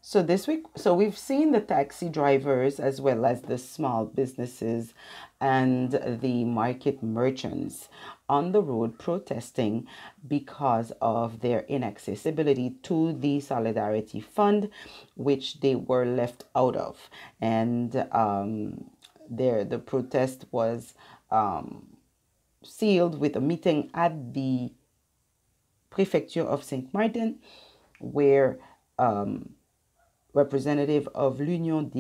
So this week, so we've seen the taxi drivers as well as the small businesses and the market merchants on the road protesting because of their inaccessibility to the Solidarity Fund, which they were left out of. And the protest was sealed with a meeting at the Prefecture of Saint Martin, where representative of l'Union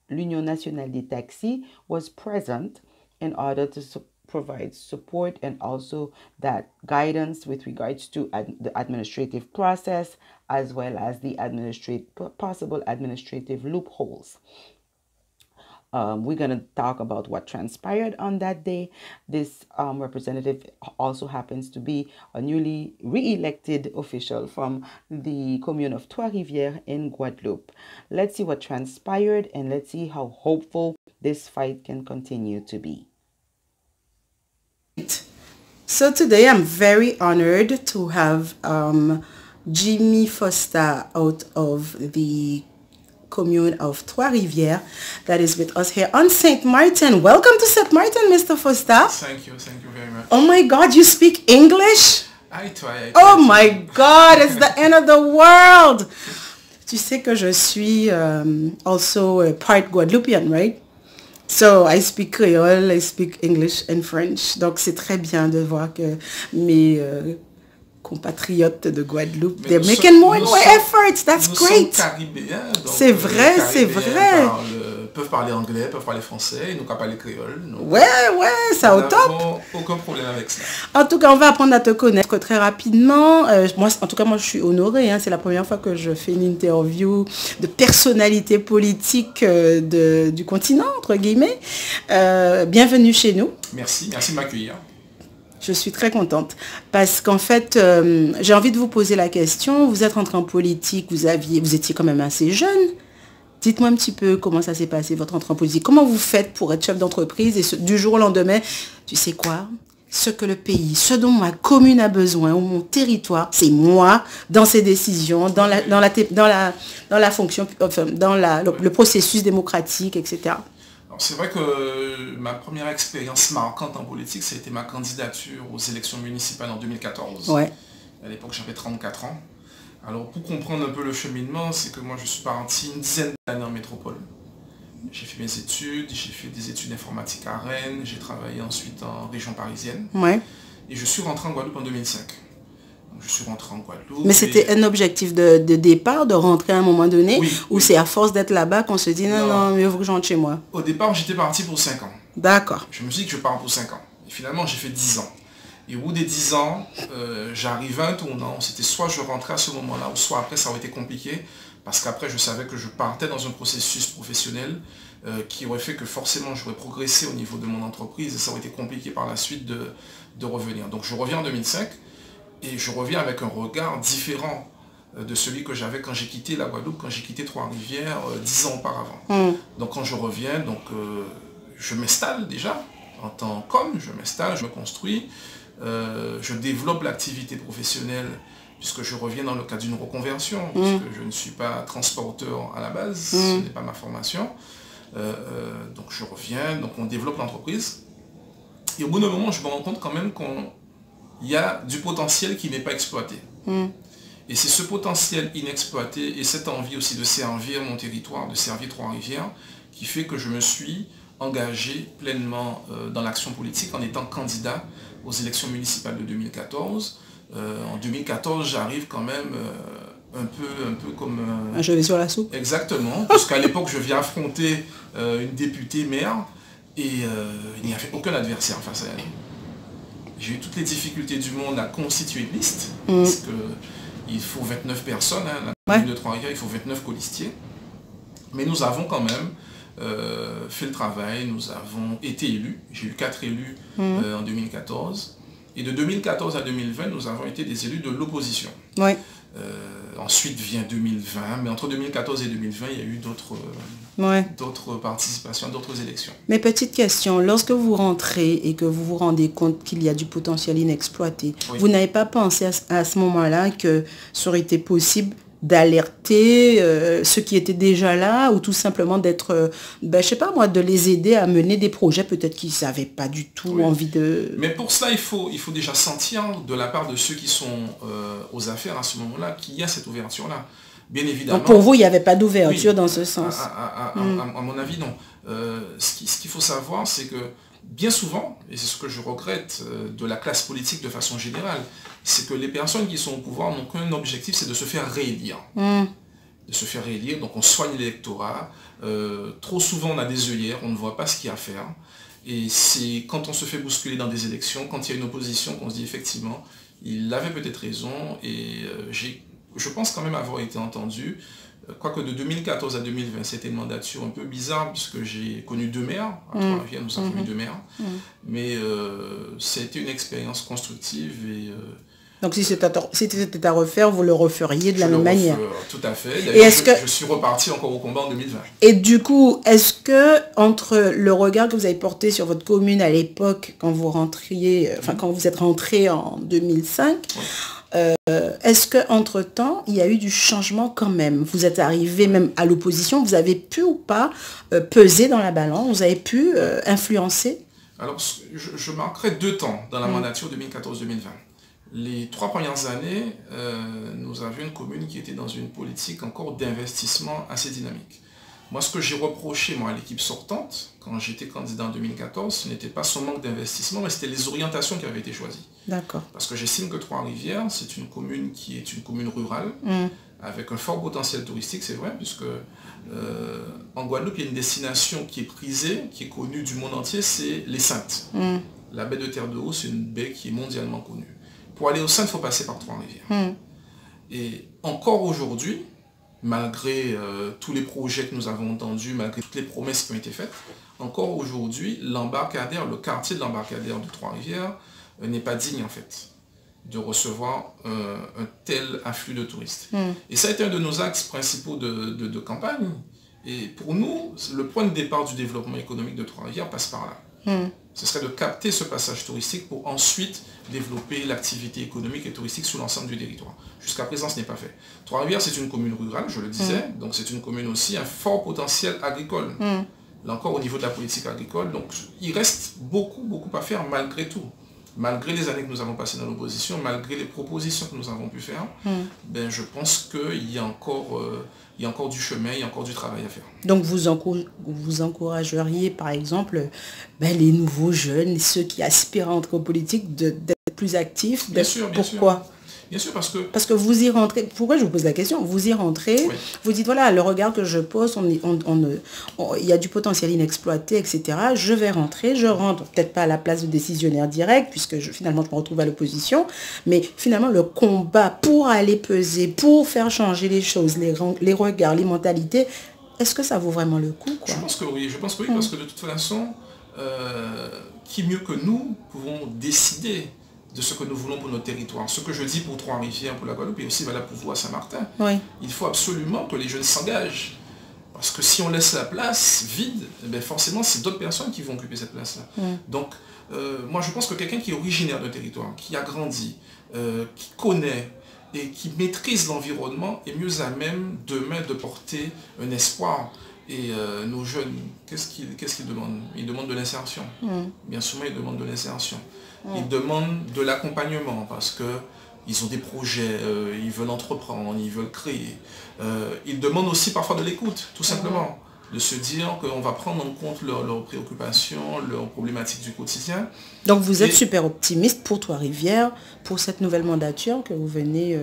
Nationale des Taxis was present in order to provide support and also that guidance with regards to the administrative process as well as the possible administrative loopholes. We're going to talk about what transpired on that day. This representative also happens to be a newly re-elected official from the commune of Trois-Rivières in Guadeloupe. Let's see what transpired and let's see how hopeful this fight can continue to be. So today I'm very honored to have Jimmy Foster out of the commune of Trois-Rivières that is with us here on Saint Martin. Welcome to Saint Martin, Mr. Foster. Thank you very much. Oh my God, you speak English? I try. Oh my God, it's the end of the world. Tu sais que je suis also part Guadeloupean, right? So I speak Creole, I speak English and French. Donc c'est très bien de voir que mes compatriotes de Guadeloupe, they're making more and more efforts. That's great. C'est vrai, c'est vrai. Peuvent parler anglais, peuvent parler français, ils n'ont qu'à parler créole. Ouais, ça au top. Aucun problème avec ça. En tout cas, on va apprendre à te connaître très rapidement. Moi, je suis honorée. Hein, c'est la première fois que je fais une interview de personnalité politique du continent, entre guillemets. Bienvenue chez nous. Merci de m'accueillir. Je suis très contente parce qu'en fait, j'ai envie de vous poser la question. Vous êtes rentré en politique, vous étiez quand même assez jeune. Dites-moi un petit peu comment ça s'est passé, votre entrée en politique. Comment vous faites pour être chef d'entreprise et du jour au lendemain, tu sais quoi? Ce que le pays, ce dont ma commune a besoin, ou mon territoire, c'est moi, dans ses décisions, dans la fonction, enfin, le processus démocratique, etc. C'est vrai que ma première expérience marquante en politique, ça a été ma candidature aux élections municipales en 2014. Ouais. À l'époque, j'avais 34 ans. Alors, pour comprendre un peu le cheminement, c'est que moi, je suis parti une dizaine d'années en métropole. J'ai fait mes études, j'ai fait des études informatiques à Rennes, j'ai travaillé ensuite en région parisienne. Ouais. Et je suis rentré en Guadeloupe en 2005. Donc, je suis rentré en Guadeloupe. Mais c'était un objectif de départ, de rentrer à un moment donné, ou c'est à force d'être là-bas qu'on se dit non, mieux vaut que je rentre chez moi? Au départ, j'étais parti pour 5 ans. D'accord. Je me suis dit que je pars pour 5 ans. Et finalement, j'ai fait 10 ans. Et au bout des 10 ans, j'arrivais à un tournant. C'était soit je rentrais à ce moment-là, ou soit après, ça aurait été compliqué. Parce qu'après, je savais que je partais dans un processus professionnel qui aurait fait que forcément, j'aurais progressé au niveau de mon entreprise. Et ça aurait été compliqué par la suite de revenir. Donc, je reviens en 2005. Et je reviens avec un regard différent de celui que j'avais quand j'ai quitté la Guadeloupe, quand j'ai quitté Trois-Rivières 10 ans auparavant. Donc, quand je reviens, je m'installe déjà en tant qu'homme, je m'installe, je me construis. Je développe l'activité professionnelle puisque je reviens dans le cadre d'une reconversion, puisque je ne suis pas transporteur à la base, ce n'est pas ma formation. Donc je reviens, donc on développe l'entreprise. Et au bout d'un moment, je me rends compte quand même qu'il y a du potentiel qui n'est pas exploité. Et c'est ce potentiel inexploité et cette envie aussi de servir mon territoire, de servir Trois-Rivières, qui fait que je me suis engagé pleinement dans l'action politique en étant candidat aux élections municipales de 2014. En 2014, j'arrive quand même un peu comme... un cheveu sur la soupe. Exactement, puisqu'à l'époque, je viens affronter une députée maire et il n'y avait aucun adversaire face à elle. J'ai eu toutes les difficultés du monde à constituer une liste, parce qu'il faut 29 personnes, hein, la commune de Trois-Rivières, il faut 29 colistiers. Mais nous avons quand même fait le travail, nous avons été élus. J'ai eu 4 élus en 2014. Et de 2014 à 2020, nous avons été des élus de l'opposition. Ensuite vient 2020, mais entre 2014 et 2020, il y a eu d'autres participations, d'autres élections. Mais petite question, lorsque vous rentrez et que vous vous rendez compte qu'il y a du potentiel inexploité, vous n'avez pas pensé à ce moment-là que ça aurait été possible d'alerter ceux qui étaient déjà là, ou tout simplement d'être, je sais pas moi, de les aider à mener des projets peut-être qu'ils n'avaient pas du tout envie de... Mais pour cela, il faut déjà sentir de la part de ceux qui sont aux affaires à ce moment-là qu'il y a cette ouverture-là. Bien évidemment. Donc pour vous, il n'y avait pas d'ouverture dans ce sens. À mon avis, non. Ce qu'il faut savoir, c'est que bien souvent, et c'est ce que je regrette de la classe politique de façon générale, c'est que les personnes qui sont au pouvoir n'ont qu'un objectif, c'est de se faire réélire. De se faire réélire, donc on soigne l'électorat. Trop souvent, on a des œillères, on ne voit pas ce qu'il y a à faire. Et c'est quand on se fait bousculer dans des élections, quand il y a une opposition, qu'on se dit effectivement, il avait peut-être raison, et je pense quand même avoir été entendu. Quoique de 2014 à 2020, c'était une mandature un peu bizarre, puisque j'ai connu 2 maires. À Trois-Rivières, nous avons eu 2 maires. Mais ça a été une expérience constructive. Et, donc si c'était à refaire, vous le referiez de la même manière. Tout à fait. D'ailleurs, je suis reparti encore au combat en 2020. Et du coup, est-ce que entre le regard que vous avez porté sur votre commune à l'époque, quand vous rentriez, quand vous êtes rentré en 2005, est-ce qu'entre-temps, il y a eu du changement quand même? Vous êtes arrivé même à l'opposition, vous avez pu ou pas peser dans la balance, vous avez pu influencer? Alors, je marquerai 2 temps dans la mandature 2014-2020. Les 3 premières années, nous avions une commune qui était dans une politique encore d'investissement assez dynamique. Moi, ce que j'ai reproché à l'équipe sortante, quand j'étais candidat en 2014, ce n'était pas son manque d'investissement, mais c'était les orientations qui avaient été choisies. D'accord. Parce que j'estime que Trois-Rivières, c'est une commune qui est une commune rurale, avec un fort potentiel touristique, c'est vrai, puisque en Guadeloupe, il y a une destination qui est prisée, qui est connue du monde entier, c'est les Saintes. La baie de Terre de Haut, c'est une baie qui est mondialement connue. Pour aller aux Saintes, il faut passer par Trois-Rivières. Et encore aujourd'hui, malgré tous les projets que nous avons entendus, malgré toutes les promesses qui ont été faites, encore aujourd'hui, l'embarcadère, le quartier de l'embarcadère de Trois-Rivières n'est pas digne en fait de recevoir un tel afflux de touristes. Et ça a été un de nos axes principaux de campagne. Et pour nous, le point de départ du développement économique de Trois-Rivières passe par là. Ce serait de capter ce passage touristique pour ensuite développer l'activité économique et touristique sur l'ensemble du territoire. Jusqu'à présent, ce n'est pas fait. Trois-Rivières, c'est une commune rurale, je le disais, donc c'est une commune aussi, un fort potentiel agricole. Là encore, au niveau de la politique agricole, donc il reste beaucoup à faire malgré tout. Malgré les années que nous avons passées dans l'opposition, malgré les propositions que nous avons pu faire, je pense qu'il y a encore du chemin, il y a encore du travail à faire. Donc vous encourageriez par exemple les nouveaux jeunes, ceux qui aspirent à entrer en politique, d'être plus actifs? Bien sûr, bien sûr. Pourquoi? Bien sûr, parce que... Parce que vous y rentrez, pourquoi je vous pose la question? Vous y rentrez, vous dites, voilà, le regard que je pose, il y a du potentiel inexploité, etc. Je vais rentrer, je rentre peut-être pas à la place de décisionnaire direct, puisque finalement je me retrouve à l'opposition, mais finalement le combat pour aller peser, pour faire changer les choses, les regards, les mentalités, est-ce que ça vaut vraiment le coup, quoi? Je pense que oui, parce que de toute façon, qui mieux que nous pouvons décider de ce que nous voulons pour notre territoire. Ce que je dis pour Trois-Rivières, pour la Guadeloupe, et aussi valable pour vous à Saint-Martin. Il faut absolument que les jeunes s'engagent. Parce que si on laisse la place vide, forcément, c'est d'autres personnes qui vont occuper cette place-là. Donc, moi, je pense que quelqu'un qui est originaire d'un territoire, qui a grandi, qui connaît et qui maîtrise l'environnement est mieux à même demain de porter un espoir. Et nos jeunes, qu'est-ce qu'ils demandent? Ils demandent de l'insertion. Bien souvent, ils demandent de l'insertion. Ils demandent de l'accompagnement parce qu'ils ont des projets, ils veulent entreprendre, ils veulent créer. Ils demandent aussi parfois de l'écoute, tout simplement. De se dire qu'on va prendre en compte leurs préoccupations, leurs problématiques du quotidien. Donc vous êtes super optimiste pour Trois-Rivières, pour cette nouvelle mandature que vous venez...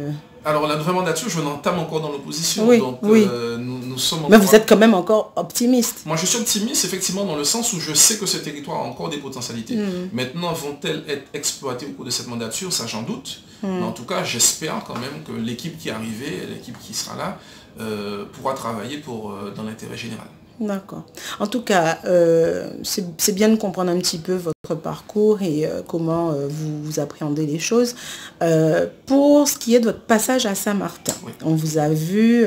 Alors la nouvelle mandature, je l'entame encore dans l'opposition. Donc nous sommes encore... Mais vous êtes quand même encore optimiste. Moi je suis optimiste effectivement dans le sens où je sais que ce territoire a encore des potentialités. Maintenant, vont-elles être exploitées au cours de cette mandature? Ça j'en doute. Mais en tout cas, j'espère quand même que l'équipe qui est arrivée, l'équipe qui sera là, pourra travailler dans l'intérêt général. D'accord. En tout cas, c'est bien de comprendre un petit peu votre parcours et comment vous appréhendez les choses. Pour ce qui est de votre passage à Saint-Martin, on vous a vu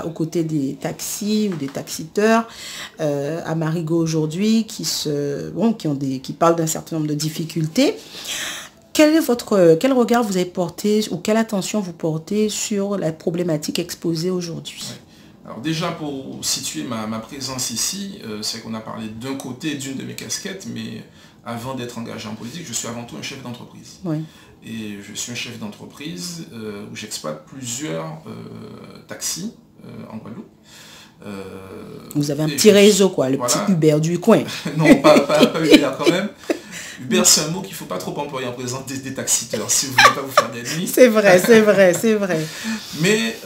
aux côtés des taxis ou des taxiteurs à Marigot aujourd'hui qui parlent d'un certain nombre de difficultés. quel regard vous avez porté ou quelle attention vous portez sur la problématique exposée aujourd'hui? Ouais. Alors déjà, pour situer ma présence ici, c'est qu'on a parlé d'un côté d'une de mes casquettes, mais avant d'être engagé en politique, je suis avant tout un chef d'entreprise. Oui. Et je suis un chef d'entreprise où j'exploite plusieurs taxis en Guadeloupe. Vous avez un petit réseau, quoi, le petit Uber du coin. Non, pas Uber quand même. Uber, c'est un mot qu'il ne faut pas trop employer en présence des taxiteurs, si vous ne voulez pas vous faire d'ennemis. C'est vrai, c'est vrai, c'est vrai. Mais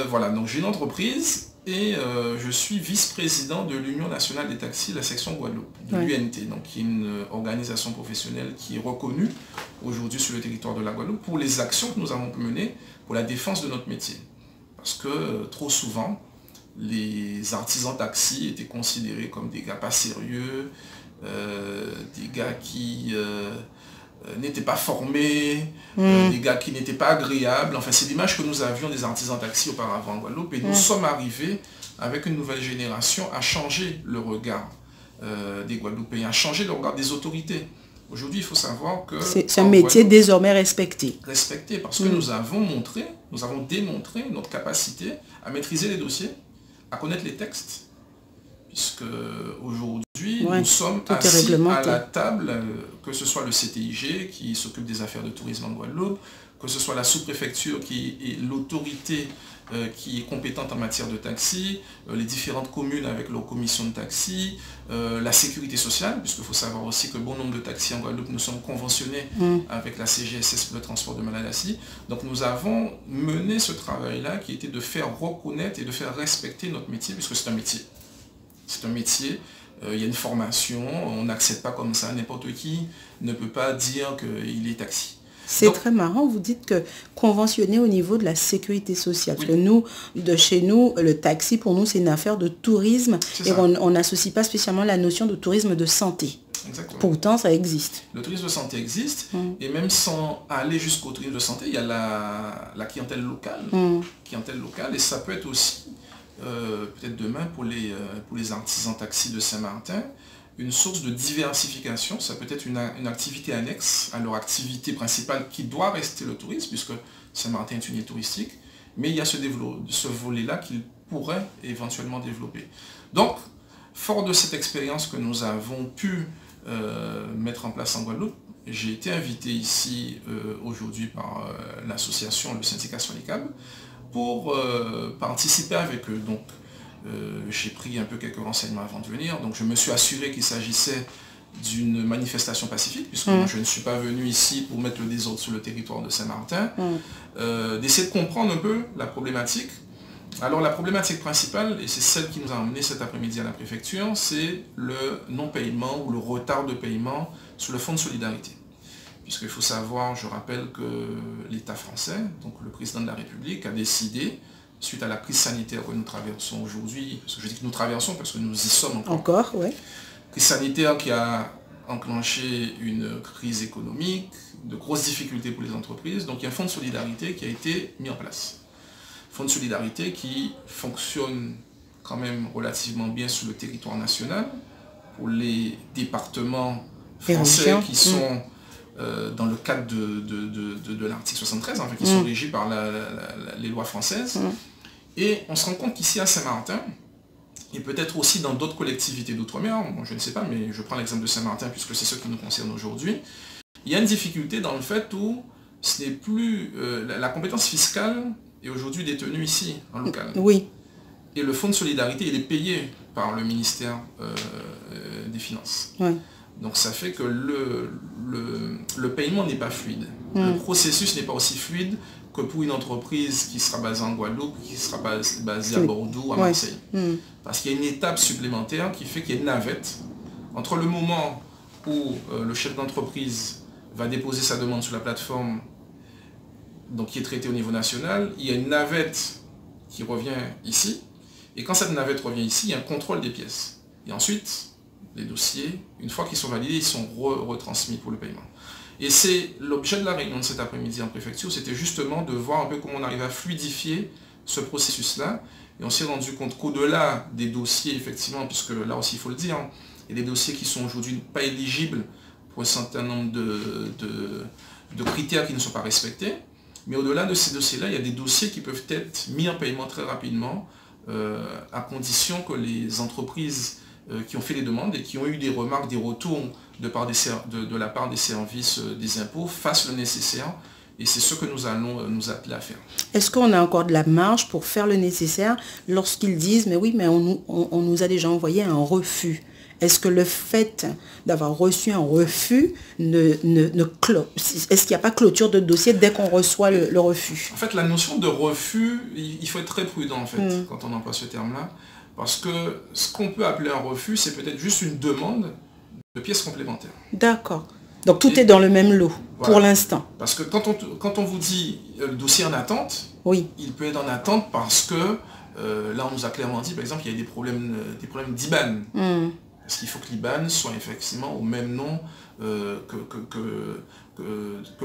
voilà, donc j'ai une entreprise et je suis vice-président de l'Union nationale des taxis, la section Guadeloupe, de l'UNT, donc qui est une organisation professionnelle qui est reconnue aujourd'hui sur le territoire de la Guadeloupe pour les actions que nous avons menées pour la défense de notre métier. Parce que trop souvent, les artisans taxis étaient considérés comme des gars pas sérieux, des gars qui n'étaient pas formés, des gars qui n'étaient pas agréables. Enfin, c'est l'image que nous avions des artisans taxis auparavant en Guadeloupe. Et nous sommes arrivés avec une nouvelle génération à changer le regard des Guadeloupéens, à changer le regard des autorités. Aujourd'hui, il faut savoir que... C'est un métier désormais respecté. Respecté, parce que nous avons démontré notre capacité à maîtriser les dossiers, à connaître les textes, puisque aujourd'hui, nous sommes assis à la table, que ce soit le CTIG qui s'occupe des affaires de tourisme en Guadeloupe, que ce soit la sous-préfecture qui est l'autorité qui est compétente en matière de taxi, les différentes communes avec leurs commissions de taxi, la sécurité sociale, puisqu'il faut savoir aussi que bon nombre de taxis en Guadeloupe, nous sommes conventionnés avec la CGSS pour le transport de malades assis. Donc nous avons mené ce travail-là qui était de faire reconnaître et de faire respecter notre métier, puisque c'est un métier. C'est un métier, il y a une formation, on n'accède pas comme ça, n'importe qui ne peut pas dire qu'il est taxi. C'est très marrant, vous dites que conventionné au niveau de la sécurité sociale. Parce que nous, de chez nous, le taxi, pour nous, c'est une affaire de tourisme. Et on n'associe pas spécialement la notion de tourisme de santé. Exactement. Pourtant, ça existe. Le tourisme de santé existe. Et même sans aller jusqu'au tourisme de santé, il y a la clientèle locale. Et ça peut être aussi, peut-être demain, pour les artisans taxis de Saint-Martin, une source de diversification. Ça peut être une activité annexe à leur activité principale qui doit rester le tourisme, puisque Saint-Martin est une île touristique, mais il y a ce volet-là qu'ils pourraient éventuellement développer. Donc, fort de cette expérience que nous avons pu mettre en place en Guadeloupe, j'ai été invité ici aujourd'hui par l'association, le syndicat Sonicab, pour participer avec eux. Donc, j'ai pris un peu quelques renseignements avant de venir, donc je me suis assuré qu'il s'agissait d'une manifestation pacifique, puisque moi, je ne suis pas venu ici pour mettre le désordre sur le territoire de Saint-Martin, d'essayer de comprendre un peu la problématique. Alors la problématique principale, et c'est celle qui nous a emmené cet après-midi à la préfecture, c'est le non-paiement ou le retard de paiement sur le fonds de solidarité. Puisqu'il faut savoir, je rappelle que l'État français, donc le président de la République, a décidé, suite à la crise sanitaire que nous traversons aujourd'hui, parce que je dis que nous traversons parce que nous y sommes encore. Crise sanitaire qui a enclenché une crise économique, de grosses difficultés pour les entreprises. Donc il y a un fonds de solidarité qui a été mis en place. Fonds de solidarité qui fonctionne quand même relativement bien sur le territoire national pour les départements français qui sont dans le cadre de l'article 73, enfin, qui sont régis par les lois françaises. Et on se rend compte qu'ici à Saint-Martin, et peut-être aussi dans d'autres collectivités d'outre-mer, bon, je ne sais pas, mais je prends l'exemple de Saint-Martin puisque c'est ce qui nous concerne aujourd'hui, il y a une difficulté dans le fait où ce n'est plus la compétence fiscale est aujourd'hui détenue ici, en local. Oui. Et le fonds de solidarité, il est payé par le ministère des Finances. Donc ça fait que le paiement n'est pas fluide. Le processus n'est pas aussi fluide que pour une entreprise qui sera basée en Guadeloupe, qui sera basée à Bordeaux, à Marseille. Parce qu'il y a une étape supplémentaire qui fait qu'il y a une navette entre le moment où le chef d'entreprise va déposer sa demande sur la plateforme, donc qui est traitée au niveau national, il y a une navette qui revient ici, et quand cette navette revient ici, il y a un contrôle des pièces. Et ensuite, les dossiers, une fois qu'ils sont validés, ils sont retransmis pour le paiement. Et c'est l'objet de la réunion de cet après-midi en préfecture, c'était justement de voir un peu comment on arrive à fluidifier ce processus-là. Et on s'est rendu compte qu'au-delà des dossiers, effectivement, puisque là aussi il faut le dire, il y a des dossiers qui sont aujourd'hui pas éligibles pour un certain nombre de critères qui ne sont pas respectés. Mais au-delà de ces dossiers-là, il y a des dossiers qui peuvent être mis en paiement très rapidement, à condition que les entreprises qui ont fait les demandes et qui ont eu des remarques, des retours de la part des services des impôts fassent le nécessaire. Et c'est ce que nous allons nous atteler à faire. Est-ce qu'on a encore de la marge pour faire le nécessaire lorsqu'ils disent « mais oui, mais on nous a déjà envoyé un refus ». Est-ce que le fait d'avoir reçu un refus est-ce qu'il n'y a pas clôture de dossier dès qu'on reçoit le refus? En fait, la notion de refus, il faut être très prudent en fait, quand on emploie ce terme-là. Parce que ce qu'on peut appeler un refus, c'est peut-être juste une demande de pièces complémentaires. D'accord. Donc tout est dans le même lot, voilà, pour l'instant. Parce que quand on vous dit le dossier en attente, oui, il peut être en attente parce que, là on nous a clairement dit, par exemple, il y a des problèmes d'IBAN. Est-ce qu'il faut que l'IBAN soit effectivement au même nom que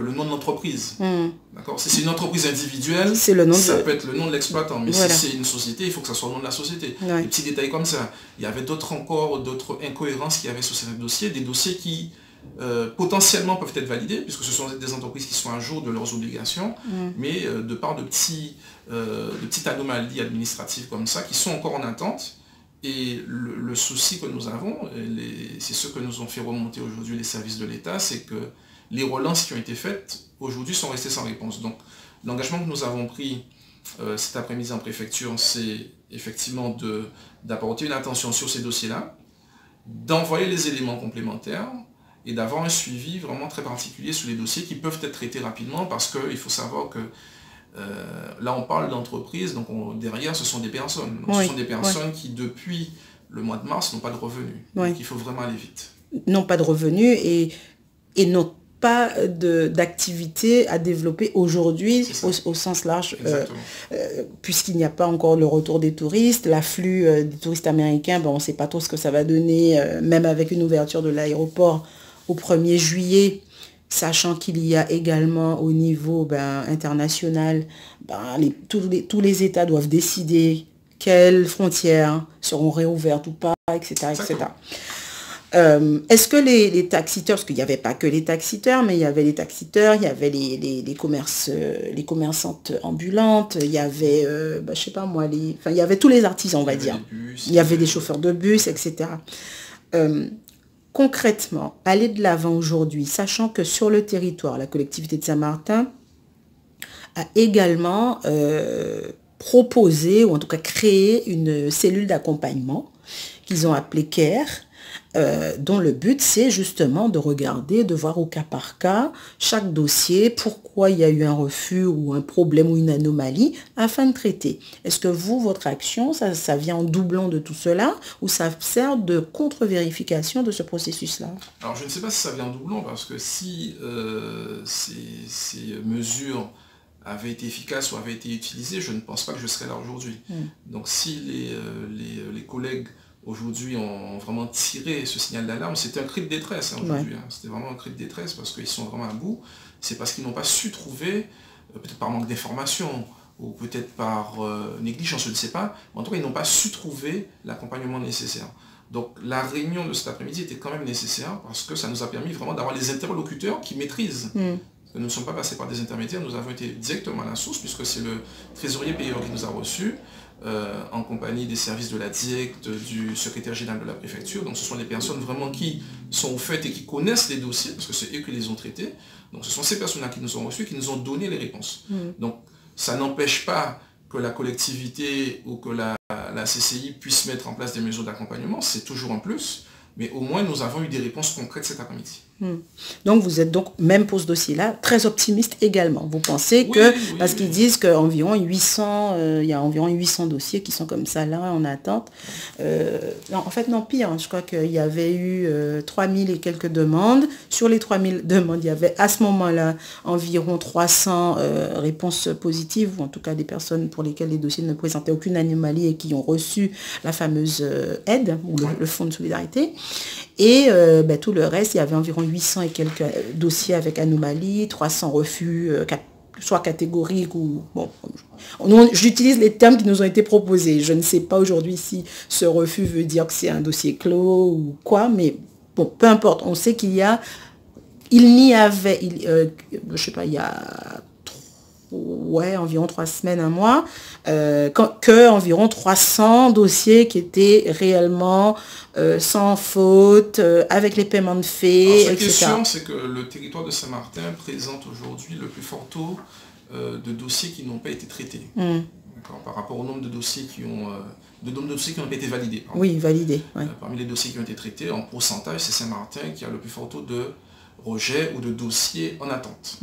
le nom de l'entreprise? D'accord. Si c'est une entreprise individuelle, ça peut être le nom de l'exploitant. Mais voilà, si c'est une société, il faut que ça soit le nom de la société. Ouais. Des petits détails comme ça. Il y avait d'autres incohérences qu'il y avait sur ces dossiers, des dossiers qui potentiellement peuvent être validés, puisque ce sont des entreprises qui sont à jour de leurs obligations, mais de par de petites anomalies administratives comme ça, qui sont encore en attente. Et le souci que nous avons, c'est ce que nous ont fait remonter aujourd'hui les services de l'État, c'est que les relances qui ont été faites aujourd'hui sont restées sans réponse. Donc l'engagement que nous avons pris cet après-midi en préfecture, c'est effectivement d'apporter une attention sur ces dossiers-là, d'envoyer les éléments complémentaires et d'avoir un suivi vraiment très particulier sur les dossiers qui peuvent être traités rapidement, parce qu'il faut savoir que là on parle d'entreprises, donc derrière ce sont des personnes. Donc, ce sont des personnes qui depuis le mois de mars n'ont pas de revenus. Donc il faut vraiment aller vite. N'ont pas de revenus et n'ont pas d'activité à développer aujourd'hui au sens large, puisqu'il n'y a pas encore le retour des touristes, l'afflux des touristes américains, on ne sait pas trop ce que ça va donner, même avec une ouverture de l'aéroport au 1er juillet, sachant qu'il y a également au niveau international, tous les États doivent décider quelles frontières seront réouvertes ou pas, etc. etc. Est-ce que les taxiteurs, parce qu'il n'y avait pas que les taxiteurs, mais il y avait les taxiteurs, il y avait les commerçantes ambulantes, il y avait, je sais pas moi, il y avait tous les artisans, on va dire. Il y avait des chauffeurs de bus, etc. Concrètement, aller de l'avant aujourd'hui, sachant que sur le territoire, la collectivité de Saint-Martin a également proposé, ou en tout cas créé, une cellule d'accompagnement qu'ils ont appelée CARE, dont le but c'est justement de regarder, de voir au cas par cas chaque dossier, pourquoi il y a eu un refus ou un problème ou une anomalie, afin de traiter. Est-ce que votre action, ça vient en doublant de tout cela, ou ça sert de contre-vérification de ce processus-là? Alors je ne sais pas si ça vient en doublant, parce que si ces mesures avaient été efficaces ou avaient été utilisées, je ne pense pas que je serais là aujourd'hui. Donc si les collègues aujourd'hui ont vraiment tiré ce signal d'alarme, c'était un cri de détresse aujourd'hui. C'était vraiment un cri de détresse parce qu'ils sont vraiment à bout. C'est parce qu'ils n'ont pas su trouver, peut-être par manque d'information ou peut-être par négligence, je ne sais pas. En tout cas, ils n'ont pas su trouver l'accompagnement nécessaire. Donc la réunion de cet après-midi était quand même nécessaire parce que ça nous a permis vraiment d'avoir les interlocuteurs qui maîtrisent. Nous ne sommes pas passés par des intermédiaires, nous avons été directement à la source puisque c'est le trésorier payeur qui nous a reçus. En compagnie des services de la DIEC, du secrétaire général de la préfecture. Donc ce sont des personnes vraiment qui sont au fait et qui connaissent les dossiers, parce que c'est eux qui les ont traités. Donc ce sont ces personnes-là qui nous ont reçus, qui nous ont donné les réponses. Donc ça n'empêche pas que la collectivité ou que la CCI puisse mettre en place des mesures d'accompagnement, c'est toujours un plus, mais au moins nous avons eu des réponses concrètes cet après-midi. Donc vous êtes donc, même pour ce dossier-là, très optimiste également. Vous pensez que, parce qu'ils disent qu'environ 800, il y a environ 800 dossiers qui sont comme ça là, en attente. Non, en fait, non, pire, je crois qu'il y avait eu 3000 et quelques demandes. Sur les 3000 demandes, il y avait à ce moment-là environ 300 réponses positives, ou en tout cas des personnes pour lesquelles les dossiers ne présentaient aucune anomalie et qui ont reçu la fameuse aide, ou le fonds de solidarité. Et tout le reste, il y avait environ 800 et quelques dossiers avec anomalie, 300 refus, soit catégoriques ou... Bon, j'utilise les termes qui nous ont été proposés. Je ne sais pas aujourd'hui si ce refus veut dire que c'est un dossier clos ou quoi, mais bon, peu importe. On sait qu'il y a il n'y avait, je sais pas, il y a environ 3 semaines, un mois, que environ 300 dossiers qui étaient réellement sans faute, avec les paiements de fait, etc. La etc. question, c'est que le territoire de Saint-Martin présente aujourd'hui le plus fort taux de dossiers qui n'ont pas été traités. Par rapport au nombre de dossiers qui ont, pas été validés. Pardon. Oui, validés. Ouais. Parmi les dossiers qui ont été traités, en pourcentage, c'est Saint-Martin qui a le plus fort taux de rejet ou de dossiers en attente.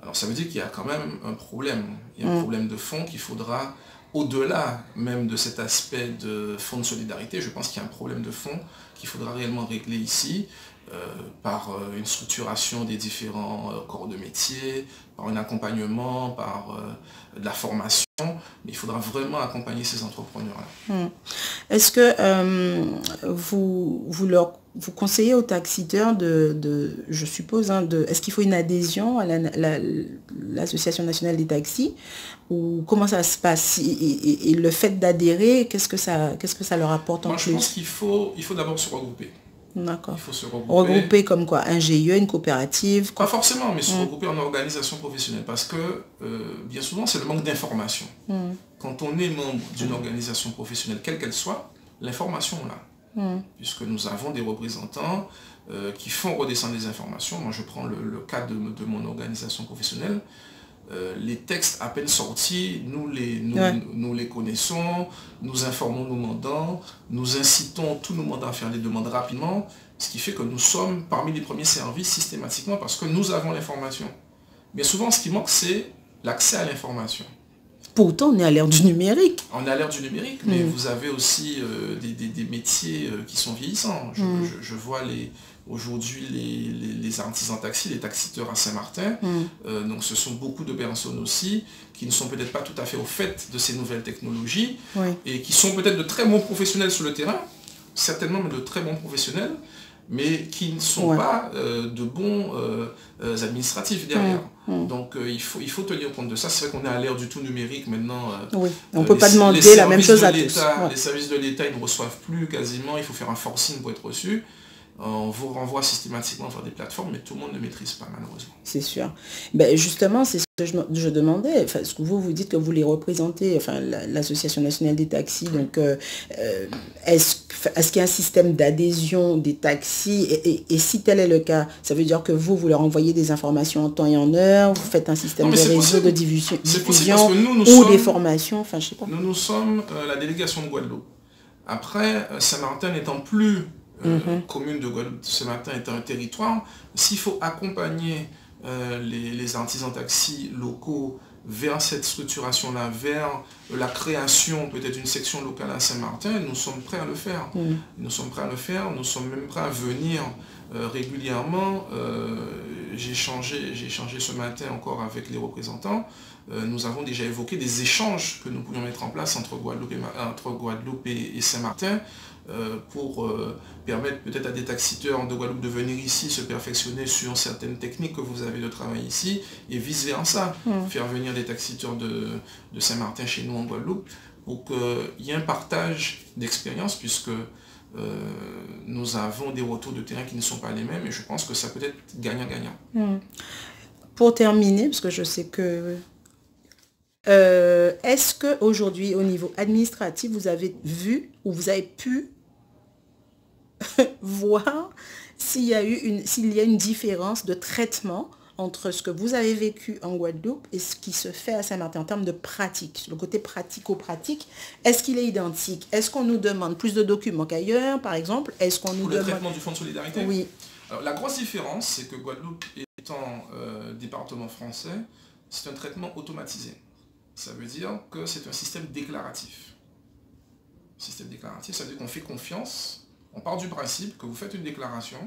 Alors ça veut dire qu'il y a quand même un problème. Il y a un problème de fond qu'il faudra, au-delà même de cet aspect de fonds de solidarité, je pense qu'il y a un problème de fond qu'il faudra réellement régler ici, par une structuration des différents corps de métier, par un accompagnement, par de la formation, mais il faudra vraiment accompagner ces entrepreneurs-là. Est-ce que vous conseillez aux taxiteurs je suppose, est-ce qu'il faut une adhésion à l'Association nationale des taxis, ou comment ça se passe, et le fait d'adhérer, qu'est-ce que ça leur apporte en plus? Je pense qu'il faut d'abord se regrouper. D'accord. Il faut se regrouper. Regrouper comme quoi? Un GIE, une coopérative? Pas forcément, mais se regrouper en organisation professionnelle. Parce que bien souvent, c'est le manque d'information. Quand on est membre d'une organisation professionnelle, quelle qu'elle soit, l'information on l'a. Puisque nous avons des représentants qui font redescendre les informations. Moi, je prends le cas de mon organisation professionnelle. Les textes à peine sortis, nous les connaissons, nous informons nos mandants, nous incitons tous nos mandants à faire des demandes rapidement, ce qui fait que nous sommes parmi les premiers services systématiquement parce que nous avons l'information. Bien souvent, ce qui manque, c'est l'accès à l'information. Pourtant, on est à l'ère du numérique. On est à l'ère du numérique, mais vous avez aussi des métiers qui sont vieillissants. Je vois aujourd'hui les artisans taxi, les taxiteurs à Saint-Martin. Donc ce sont beaucoup de personnes aussi qui ne sont peut-être pas tout à fait au fait de ces nouvelles technologies et qui sont peut-être de très bons professionnels sur le terrain, certainement de très bons professionnels, mais qui ne sont pas de bons administratifs derrière. Donc il faut tenir compte de ça. C'est vrai qu'on est à l'ère du tout numérique maintenant. On ne peut pas demander la même chose à tous. Les services de l'État, ils ne reçoivent plus quasiment, il faut faire un forcing pour être reçu. On vous renvoie systématiquement vers des plateformes, mais tout le monde ne maîtrise pas malheureusement. C'est sûr. Justement, c'est ce que je demandais. Enfin, ce que vous dites que vous les représentez, enfin, l'Association nationale des taxis. Donc, est-ce qu'il y a un système d'adhésion des taxis, et si tel est le cas, ça veut dire que vous leur envoyez des informations en temps et en heure, vous faites un système de réseau de diffusion ou des formations, enfin, je sais pas. Nous sommes la délégation de Guadeloupe. Après, Saint-Martin n'étant plus commune de Guadeloupe, Saint-Martin étant un territoire, s'il faut accompagner les artisans taxis locaux vers cette structuration-là, vers la création peut-être d'une section locale à Saint-Martin, nous sommes prêts à le faire. Nous sommes prêts à le faire, nous sommes même prêts à venir régulièrement. J'ai échangé ce matin encore avec les représentants. Nous avons déjà évoqué des échanges que nous pouvions mettre en place entre Guadeloupe et Saint-Martin pour permettre peut-être à des taxiteurs de Guadeloupe de venir ici se perfectionner sur certaines techniques que vous avez de travail ici et vice-versa, faire venir des taxiteurs de Saint-Martin chez nous en Guadeloupe pour qu'il y ait un partage d'expérience puisque nous avons des retours de terrain qui ne sont pas les mêmes et je pense que ça peut être gagnant-gagnant. Pour terminer, parce que je sais que... est-ce qu'aujourd'hui, au niveau administratif, vous avez vu ou vous avez pu voir s'il y a une différence de traitement entre ce que vous avez vécu en Guadeloupe et ce qui se fait à Saint-Martin en termes de pratique, le côté pratico-pratique, est-ce qu'il est identique? Est-ce qu'on nous demande plus de documents qu'ailleurs, par exemple? Est-ce qu'on nous demande... le traitement du fonds de solidarité? Oui. Alors, la grosse différence, c'est que Guadeloupe étant département français, c'est un traitement automatisé. Ça veut dire que c'est un système déclaratif. Système déclaratif, ça veut dire qu'on fait confiance, on part du principe que vous faites une déclaration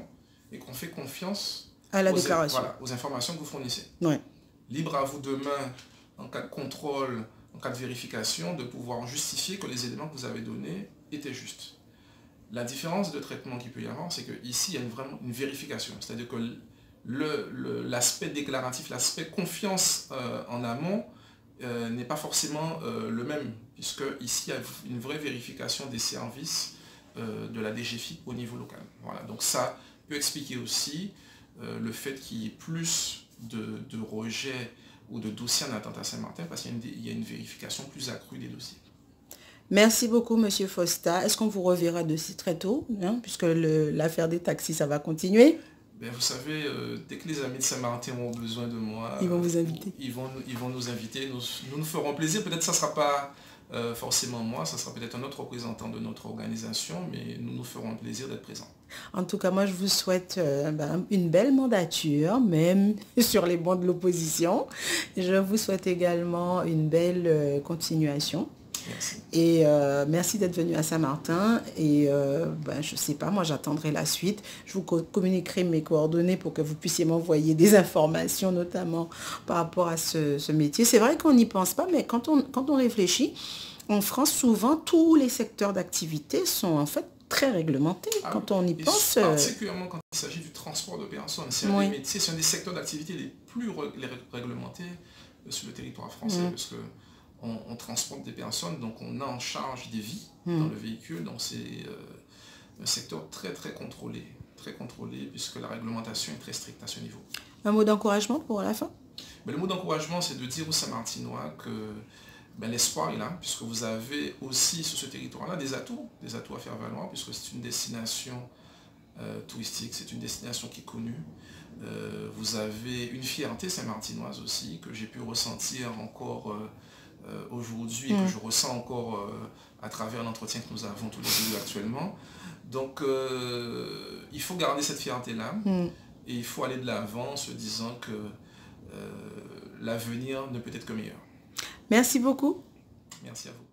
et qu'on fait confiance à la déclaration. Aux informations que vous fournissez. Ouais. Libre à vous demain, en cas de contrôle, en cas de vérification, de pouvoir justifier que les éléments que vous avez donnés étaient justes. La différence de traitement qu'il peut y avoir, c'est qu'ici, il y a vraiment une vérification. C'est-à-dire que l'aspect déclaratif, l'aspect confiance en amont, n'est pas forcément le même, puisque ici, il y a une vraie vérification des services de la DGFiP au niveau local. Voilà, donc ça peut expliquer aussi le fait qu'il y ait plus de rejets ou de dossiers en attente à Saint-Martin parce qu'il y a une vérification plus accrue des dossiers. Merci beaucoup, Monsieur Fosta. Est-ce qu'on vous reverra de très tôt, hein, puisque l'affaire des taxis, ça va continuer? Ben, vous savez, dès que les amis de Saint-Martin ont besoin de moi, ils vont vous inviter. Ils vont nous inviter. Nous nous ferons plaisir. Peut-être que ça ne sera pas forcément moi, ça sera peut-être un autre représentant de notre organisation, mais nous nous ferons plaisir d'être présents. En tout cas, moi, je vous souhaite une belle mandature, même sur les bancs de l'opposition. Je vous souhaite également une belle continuation. Merci. Et merci d'être venu à Saint-Martin. Et je ne sais pas, moi j'attendrai la suite. Je vous communiquerai mes coordonnées pour que vous puissiez m'envoyer des informations, notamment par rapport à ce métier. C'est vrai qu'on n'y pense pas, mais quand on réfléchit, en France, souvent, tous les secteurs d'activité sont en fait très réglementés. Quand on y pense... Particulièrement quand il s'agit du transport de personnes. C'est un des métiers, c'est un des secteurs d'activité les plus réglementés sur le territoire français, parce que on transporte des personnes, donc on a en charge des vies dans le véhicule, donc c'est un secteur très contrôlé, puisque la réglementation est très stricte à ce niveau. Un mot d'encouragement pour la fin? Le mot d'encouragement, c'est de dire aux Saint-Martinois que l'espoir est là, puisque vous avez aussi sur ce territoire-là des atouts à faire valoir, puisque c'est une destination touristique, c'est une destination qui est connue. Vous avez une fierté saint-martinoise aussi, que j'ai pu ressentir encore aujourd'hui et que je ressens encore à travers l'entretien que nous avons tous les deux actuellement. Donc il faut garder cette fierté-là et il faut aller de l'avant en se disant que l'avenir ne peut être que meilleur. Merci beaucoup. Merci à vous.